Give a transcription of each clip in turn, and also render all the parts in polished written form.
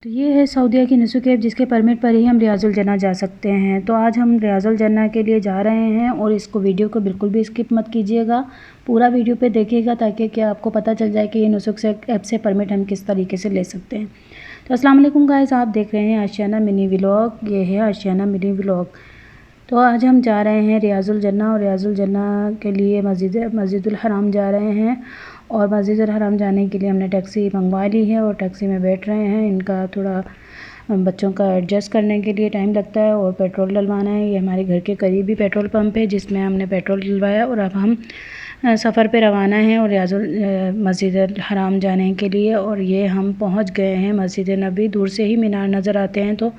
تو یہ ہے سعودیہ کی نسک ایپ، جس کے پرمٹ پر ہی ہم ریاض الجنہ جا سکتے ہیں۔ تو آج ہم ریاض الجنہ کے لیے جا رہے ہیں، اور اس کو ویڈیو کو بالکل بھی اسکپ مت کیجیے گا، پورا ویڈیو پہ دیکھیے گا تاکہ کہ آپ کو پتہ چل جائے کہ یہ نسک سے ایپ سے پرمٹ ہم کس طریقے سے لے سکتے ہیں۔ تو السلام علیکم گائز، آپ دیکھ رہے ہیں آشیانہ منی ولاگ، یہ ہے آشیانہ منی ولاگ۔ تو آج ہم جا رہے ہیں ریاض الجنہ، اور ریاض الجنہ کے لیے مسجد الحرام جا رہے ہیں، اور مسجد الحرام جانے کے لیے ہم نے ٹیکسی منگوا لی ہے اور ٹیکسی میں بیٹھ رہے ہیں۔ ان کا تھوڑا بچوں کا ایڈجسٹ کرنے کے لیے ٹائم لگتا ہے، اور پیٹرول ڈلوانا ہے۔ یہ ہمارے گھر کے قریب ہی پیٹرول پمپ ہے جس میں ہم نے پیٹرول ڈلوایا، اور اب ہم سفر پہ روانہ ہیں اور مسجد الحرام جانے کے لیے۔ اور یہ ہم پہنچ گئے ہیں مسجد نبوی۔ دور سے ہی مینار نظر آتے ہیں تو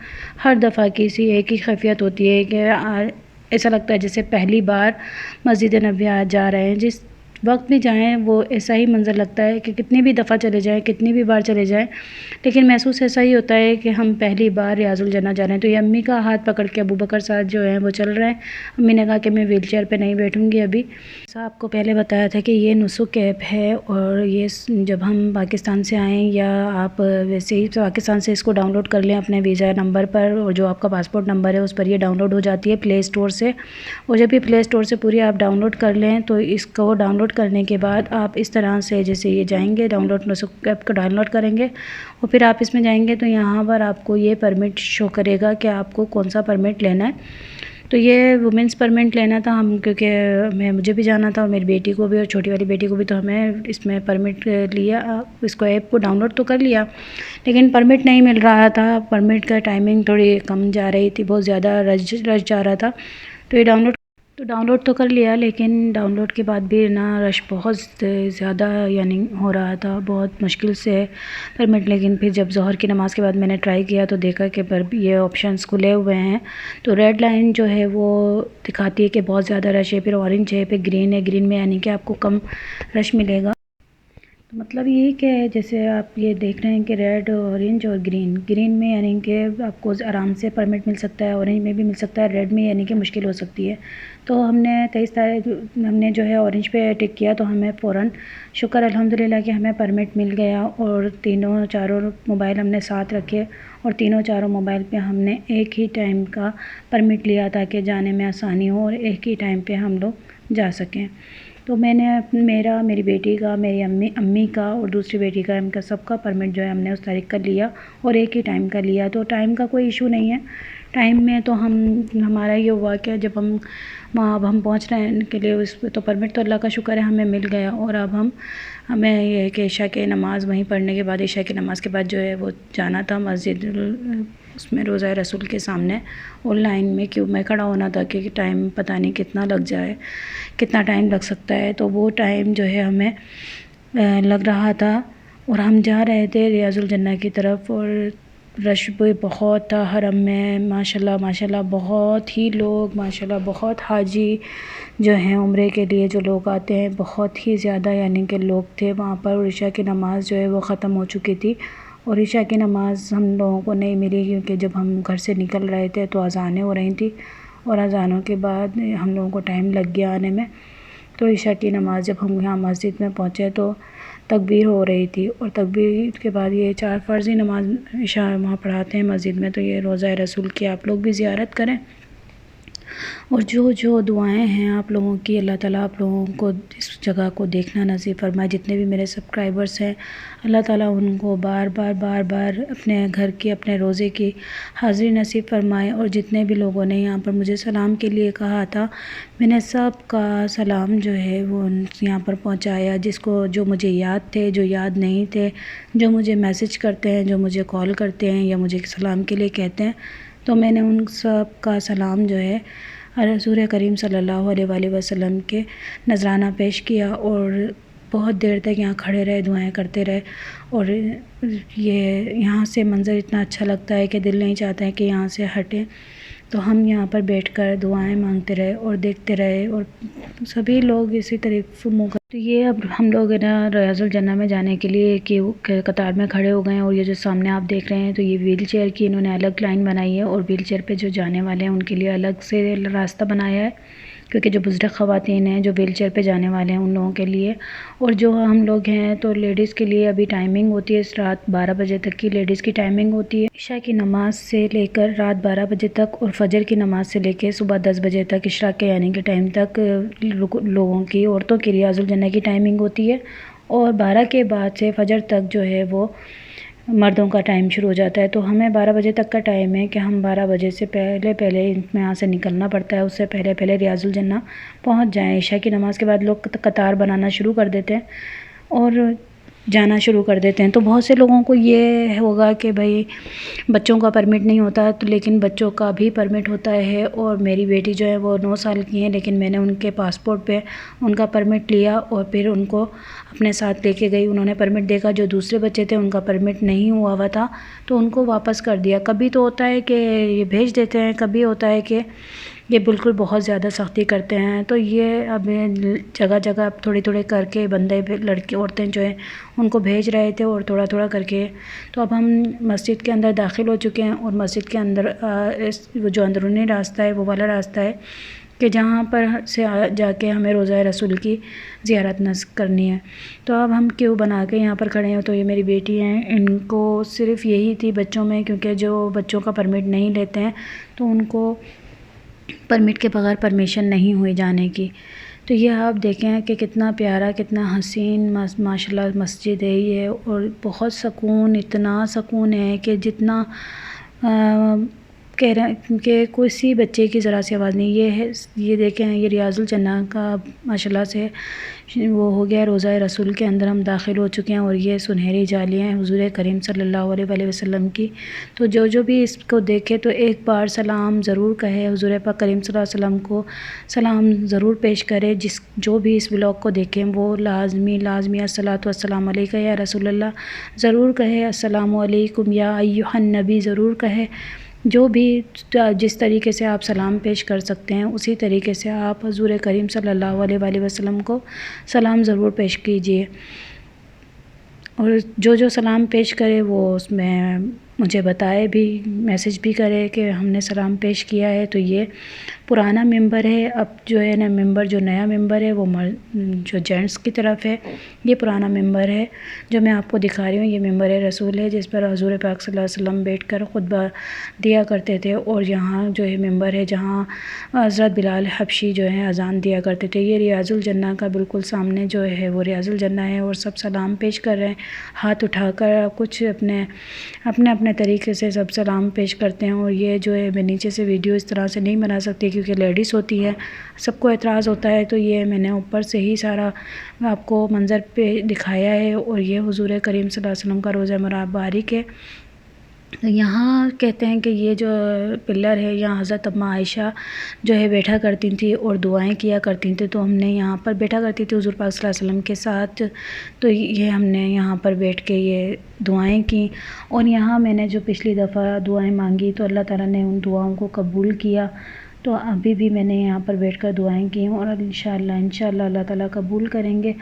ہر دفعہ کسی ایک ہی خیفیت ہوتی ہے کہ ایسا لگتا ہے جیسے پہلی بار مسجد نبوی آج جا رہے ہیں۔ جس وقت بھی جائیں وہ ایسا ہی منظر لگتا ہے کہ کتنی بھی دفعہ چلے جائیں، کتنی بھی بار چلے جائیں، لیکن محسوس ایسا ہی ہوتا ہے کہ ہم پہلی بار ریاض الجنہ جا رہے ہیں۔ تو یہ امی کا ہاتھ پکڑ کے ابو بکر صاحب جو ہیں وہ چل رہے ہیں۔ امی نے کہا کہ میں ویل چیئر پہ نہیں بیٹھوں گی ابھی۔ آپ کو پہلے بتایا تھا کہ یہ نسک ایپ ہے، اور یہ جب ہم پاکستان سے آئیں یا آپ ویسے ہی پاکستان سے اس کو ڈاؤن لوڈ کر لیں اپنے ویزا نمبر پر، اور جو آپ کا پاسپورٹ نمبر ہے اس پر یہ ڈاؤن لوڈ ہو جاتی ہے پلے اسٹور سے۔ اور جب یہ پلے اسٹور سے پوری آپ ڈاؤن لوڈ کر لیں تو اس کو ڈاؤن لوڈ کرنے کے بعد آپ اس طرح سے جیسے یہ جائیں گے ڈاؤن لوڈ نسک ایپ کو ڈاؤن لوڈ کریں گے، اور پھر آپ اس میں جائیں گے تو یہاں پر آپ کو یہ پرمٹ شو کرے گا کہ آپ کو کون سا پرمٹ لینا ہے۔ تو یہ وومنس پرمٹ لینا تھا ہم، کیونکہ مجھے بھی جانا تھا اور میری بیٹی کو بھی اور چھوٹی والی بیٹی کو بھی، تو ہمیں اس میں پرمٹ لیا، اس کو ایپ کو ڈاؤن لوڈ تو کر لیا لیکن پرمٹ نہیں مل رہا تھا۔ پرمٹ کا ٹائمنگ تھوڑی کم جا رہی تھی، بہت زیادہ رش جا رہا تھا۔ تو یہ ڈاؤن لوڈ تو کر لیا، لیکن ڈاؤن لوڈ کے بعد بھی نا رش بہت زیادہ یعنی ہو رہا تھا، بہت مشکل سے پرمٹ۔ لیکن پھر جب ظہر کی نماز کے بعد میں نے ٹرائی کیا تو دیکھا کہ یہ آپشنس کھلے ہوئے ہیں۔ تو ریڈ لائن جو ہے وہ دکھاتی ہے کہ بہت زیادہ رش ہے، پھر اورنج ہے، پھر گرین ہے۔ گرین میں یعنی کہ آپ کو کم رش ملے گا۔ مطلب یہ کہ جیسے آپ یہ دیکھ رہے ہیں کہ ریڈ، اورنج اور گرین میں یعنی کہ آپ کو آرام سے پرمٹ مل سکتا ہے، اورنج میں بھی مل سکتا ہے، ریڈ میں یعنی کہ مشکل ہو سکتی ہے۔ تو ہم نے 23 تاریخ ہم نے جو ہے اورنج پہ ٹک کیا، تو ہمیں فوراً شکر الحمدللہ کہ ہمیں پرمٹ مل گیا، اور چاروں موبائل ہم نے ساتھ رکھے، اور چاروں موبائل پہ ہم نے ایک ہی ٹائم کا پرمٹ لیا تاکہ جانے میں آسانی ہو اور ایک ہی ٹائم پہ ہم لوگ جا سکیں۔ تو میں نے میری بیٹی کا، میری امی کا اور دوسری بیٹی کا، ان کا سب کا پرمٹ جو ہے ہم نے اس تاریخ کا لیا اور ایک ہی ٹائم کا لیا۔ تو ٹائم کا کوئی ایشو نہیں ہے، ٹائم میں تو ہمارا یہ ہوا کہ جب اب ہم پہنچ رہے ہیں کے لیے اس پہ، تو پرمٹ تو اللہ کا شکر ہے ہمیں مل گیا۔ اور اب ہمیں یہ کہ عشاء کی نماز وہیں پڑھنے کے بعد، عشاء کی نماز کے بعد جو ہے وہ جانا تھا مسجد، اس میں روضہ رسول کے سامنے، اور لائن میں کیوں میں کھڑا ہونا تھا کہ ٹائم پتہ نہیں کتنا لگ جائے، کتنا ٹائم لگ سکتا ہے۔ تو وہ ٹائم جو ہے ہمیں لگ رہا تھا، اور ہم جا رہے تھے ریاض الجنہ کی طرف، اور رش بھی بہت تھا حرم میں، ماشاءاللہ بہت ہی لوگ، ماشاءاللہ بہت حاجی جو ہیں عمرے کے لیے جو لوگ آتے ہیں، بہت ہی زیادہ یعنی کہ لوگ تھے وہاں پر۔ اور عشاء کی نماز جو ہے وہ ختم ہو چکی تھی، اور عشاء کی نماز ہم لوگوں کو نہیں ملی کیونکہ جب ہم گھر سے نکل رہے تھے تو اذانیں ہو رہی تھیں، اور اذانوں کے بعد ہم لوگوں کو ٹائم لگ گیا آنے میں۔ تو عشاء کی نماز جب ہم یہاں مسجد میں پہنچے تو تکبیر ہو رہی تھی، اور تکبیر کے بعد یہ 4 فرضی نماز عشاء وہاں پڑھاتے ہیں مسجد میں، تو یہ روضہ رسول کی آپ لوگ بھی زیارت کریں، اور جو دعائیں ہیں آپ لوگوں کی، اللہ تعالیٰ آپ لوگوں کو اس جگہ کو دیکھنا نصیب فرمائے۔ جتنے بھی میرے سبسکرائبرز ہیں اللہ تعالیٰ ان کو بار بار اپنے گھر کی، اپنے روزے کی حاضری نصیب فرمائے۔ اور جتنے بھی لوگوں نے یہاں پر مجھے سلام کے لیے کہا تھا، میں نے سب کا سلام جو ہے وہ یہاں پر پہنچایا، جو مجھے یاد تھے، جو یاد نہیں تھے، جو مجھے میسج کرتے ہیں، جو مجھے کال کرتے ہیں یا مجھے سلام کے لیے کہتے ہیں، تو میں نے ان سب کا سلام جو ہے رسول کریم صلی اللہ علیہ وآلہ وسلم کے نذرانہ پیش کیا، اور بہت دیر تک یہاں کھڑے رہے، دعائیں کرتے رہے۔ اور یہ یہاں سے منظر اتنا اچھا لگتا ہے کہ دل نہیں چاہتا ہے کہ یہاں سے ہٹیں، تو ہم یہاں پر بیٹھ کر دعائیں مانگتے رہے اور دیکھتے رہے، اور سبھی لوگ اسی طرف منہ کر۔ تو یہ اب ہم لوگ ریاض الجنہ میں جانے کے لیے کہ قطار میں کھڑے ہو گئے ہیں، اور یہ جو سامنے آپ دیکھ رہے ہیں تو یہ ویل چیئر کی انہوں نے الگ لائن بنائی ہے، اور ویل چیئر پہ جو جانے والے ہیں ان کے لیے الگ سے راستہ بنایا ہے۔ کیونکہ جو بزرگ خواتین ہیں جو ویل چیئر پہ جانے والے ہیں ان لوگوں کے لیے، اور جو ہم لوگ ہیں تو لیڈیز کے لیے ابھی ٹائمنگ ہوتی ہے رات 12 بجے تک کی لیڈیز کی ٹائمنگ ہوتی ہے، عشاء کی نماز سے لے کر رات 12 بجے تک، اور فجر کی نماز سے لے کے صبح 10 بجے تک اشراق کے یعنی کے ٹائم تک لوگوں کی، عورتوں کی ریاض الجنہ کی ٹائمنگ ہوتی ہے، اور 12 کے بعد سے فجر تک جو ہے وہ مردوں کا ٹائم شروع ہو جاتا ہے۔ تو ہمیں 12 بجے تک کا ٹائم ہے کہ ہم 12 بجے سے پہلے یہاں سے نکلنا پڑتا ہے، اس سے پہلے ریاض الجنہ پہنچ جائیں۔ عشاء کی نماز کے بعد لوگ قطار بنانا شروع کر دیتے ہیں اور جانا شروع کر دیتے ہیں۔ تو بہت سے لوگوں کو یہ ہوگا کہ بھئی بچوں کا پرمٹ نہیں ہوتا، تو لیکن بچوں کا بھی پرمٹ ہوتا ہے، اور میری بیٹی جو ہے وہ 9 سال کی ہے، لیکن میں نے ان کے پاسپورٹ پہ ان کا پرمٹ لیا اور پھر ان کو اپنے ساتھ لے کے گئی۔ انہوں نے پرمٹ دیکھا، جو دوسرے بچے تھے ان کا پرمٹ نہیں ہوا تھا تو ان کو واپس کر دیا۔ کبھی تو ہوتا ہے کہ یہ بھیج دیتے ہیں، کبھی ہوتا ہے کہ یہ بالکل بہت زیادہ سختی کرتے ہیں۔ تو یہ اب جگہ جگہ اب تھوڑے تھوڑے کر کے بندے لڑکی عورتیں جو ہیں ان کو بھیج رہے تھے، اور تھوڑا تھوڑا کر کے تو اب ہم مسجد کے اندر داخل ہو چکے ہیں، اور مسجد کے اندر جو اندرونی راستہ ہے وہ والا راستہ ہے کہ جہاں پر سے جا کے ہمیں روضہ رسول کی زیارت کرنی ہے۔ تو اب ہم کیوں بنا کے یہاں پر کھڑے ہیں، تو یہ میری بیٹی ہیں، ان کو صرف یہی تھی بچوں میں، کیونکہ جو بچوں کا پرمٹ نہیں لیتے ہیں تو ان کو پرمٹ کے بغیر پرمیشن نہیں ہوئی جانے کی۔ تو یہ آپ دیکھیں کہ کتنا پیارا، کتنا حسین ماشاءاللہ مسجد ہے یہ، اور بہت سکون، اتنا سکون ہے کہ جتنا کہہ رہے ہیں کہ کسی بچے کی ذرا سی آواز نہیں۔ یہ دیکھیں، یہ ریاض الجنہ کا ماشاءاللہ سے وہ ہو گیا روضہ رسول کے اندر ہم داخل ہو چکے ہیں، اور یہ سنہری جالیاں ہیں حضور کریم صلی اللہ علیہ وسلم کی۔ تو جو بھی اس کو دیکھے تو ایک بار سلام ضرور کہے، حضور پاک کریم صلی اللہ علیہ وسلم کو سلام ضرور پیش کرے۔ جو بھی اس ولاگ کو دیکھیں وہ لازمی الصلاۃ والسلام علیکہ یا رسول اللہ ضرور کہے، السلام علیکم یا ایھا النبی ضرور کہے۔ جو بھی جس طریقے سے آپ سلام پیش کر سکتے ہیں اسی طریقے سے آپ حضور کریم صلی اللہ علیہ وسلم کو سلام ضرور پیش کیجیے، اور جو سلام پیش کرے وہ اس میں مجھے بتائے بھی، میسج بھی کرے کہ ہم نے سلام پیش کیا ہے۔ تو یہ پرانا ممبر ہے، اب جو ہے نا جو نیا ممبر ہے وہ جو جینٹس کی طرف ہے، یہ پرانا ممبر ہے جو میں آپ کو دکھا رہی ہوں۔ یہ ممبر رسول ہے جس پر حضور پاک صلی اللہ علیہ وسلم بیٹھ کر خطبہ دیا کرتے تھے، اور یہاں جو ہے ممبر ہے جہاں حضرت بلال حبشی جو ہے اذان دیا کرتے تھے۔ یہ ریاض الجنہ کا بالکل سامنے جو ہے وہ ریاض الجنہ ہے، اور سب سلام پیش کر رہے ہیں ہاتھ اٹھا کر، کچھ اپنے طریقے سے سب سلام پیش کرتے ہیں۔ اور یہ جو ہے میں نیچے سے ویڈیو اس طرح سے نہیں بنا سکتی کیونکہ لیڈیز ہوتی ہے، سب کو اعتراض ہوتا ہے، تو یہ میں نے اوپر سے ہی سارا آپ کو منظر پہ دکھایا ہے۔ اور یہ حضور کریم صلی اللہ علیہ وسلم کا روضہ مبارک ہے۔ یہاں کہتے ہیں کہ یہ جو پلر ہے یہاں حضرت اماں عائشہ جو ہے بیٹھا کرتی تھی اور دعائیں کیا کرتی تھیں، تو ہم نے یہاں پر بیٹھا کرتی تھی حضور پاک صلی اللہ علیہ وسلم کے ساتھ، تو یہ ہم نے یہاں پر بیٹھ کے یہ دعائیں کی، اور یہاں میں نے جو پچھلی دفعہ دعائیں مانگی تو اللہ تعالیٰ نے ان دعاؤں کو قبول کیا، تو ابھی بھی میں نے یہاں پر بیٹھ کر دعائیں کی ہوں، اور انشاءاللہ اللہ تعالیٰ قبول کریں گے۔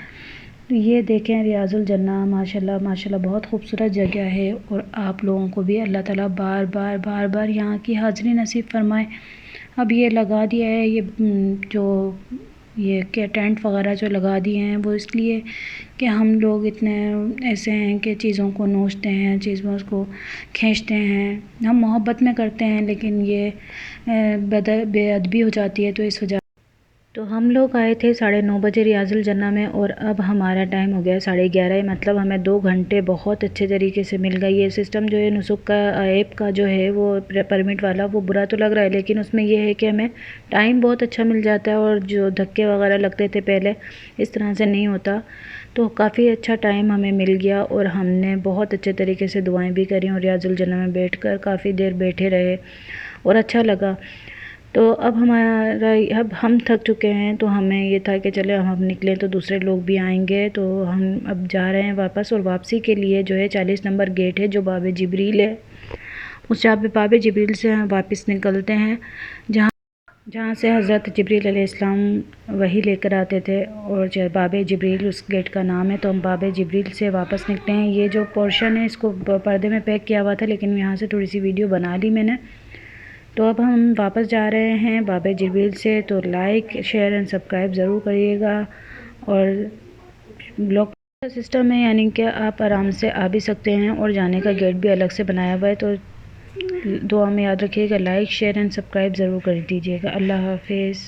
تو یہ دیکھیں ریاض الجنہ ماشاءاللہ بہت خوبصورت جگہ ہے، اور آپ لوگوں کو بھی اللہ تعالیٰ بار بار یہاں کی حاضری نصیب فرمائے۔ اب یہ لگا دیا ہے یہ کہ ٹینٹ وغیرہ جو لگا دیے ہیں وہ اس لیے کہ ہم لوگ اتنے ایسے ہیں کہ چیزوں کو نوچتے ہیں، چیزوں کو کھینچتے ہیں، ہم محبت میں کرتے ہیں لیکن یہ بے ادبی ہو جاتی ہے، تو اس وجہ تو ہم لوگ آئے تھے 9:30 بجے ریاض الجنہ میں، اور اب ہمارا ٹائم ہو گیا 11:30، مطلب ہمیں 2 گھنٹے بہت اچھے طریقے سے مل گئی۔ یہ سسٹم جو ہے نسک کا ایپ کا جو ہے وہ پرمٹ والا، وہ برا تو لگ رہا ہے لیکن اس میں یہ ہے کہ ہمیں ٹائم بہت اچھا مل جاتا ہے، اور جو دھکے وغیرہ لگتے تھے پہلے اس طرح سے نہیں ہوتا، تو کافی اچھا ٹائم ہمیں مل گیا، اور ہم نے بہت اچھے طریقے سے دعائیں بھی کریں، اور ریاض الجنہ میں بیٹھ کر کافی دیر بیٹھے رہے اور اچھا لگا۔ تو اب ہم تھک چکے ہیں، تو ہمیں یہ تھا کہ چلے ہم اب نکلیں تو دوسرے لوگ بھی آئیں گے، تو ہم اب جا رہے ہیں واپس، اور واپسی کے لیے جو ہے 40 نمبر گیٹ ہے جو باب جبریل ہے، اس باب جبریل سے ہم واپس نکلتے ہیں، جہاں سے حضرت جبریل علیہ السلام وحی لے کر آتے تھے، اور باب جبریل اس گیٹ کا نام ہے، تو ہم باب جبریل سے واپس نکلے ہیں۔ یہ جو پورشن ہے اس کو پردے میں پیک کیا ہوا تھا، لیکن یہاں سے تھوڑی سی ویڈیو بنا لی میں نے، تو اب ہم واپس جا رہے ہیں باب جبریل سے، تو لائک شیئر اینڈ سبسکرائب ضرور کریے گا۔ اور بلاک کا سسٹم ہے، یعنی کہ آپ آرام سے آ بھی سکتے ہیں اور جانے کا گیٹ بھی الگ سے بنایا ہوا ہے، تو دعا میں یاد رکھیے گا، لائک شیئر اینڈ سبسکرائب ضرور کر دیجیے گا۔ اللہ حافظ۔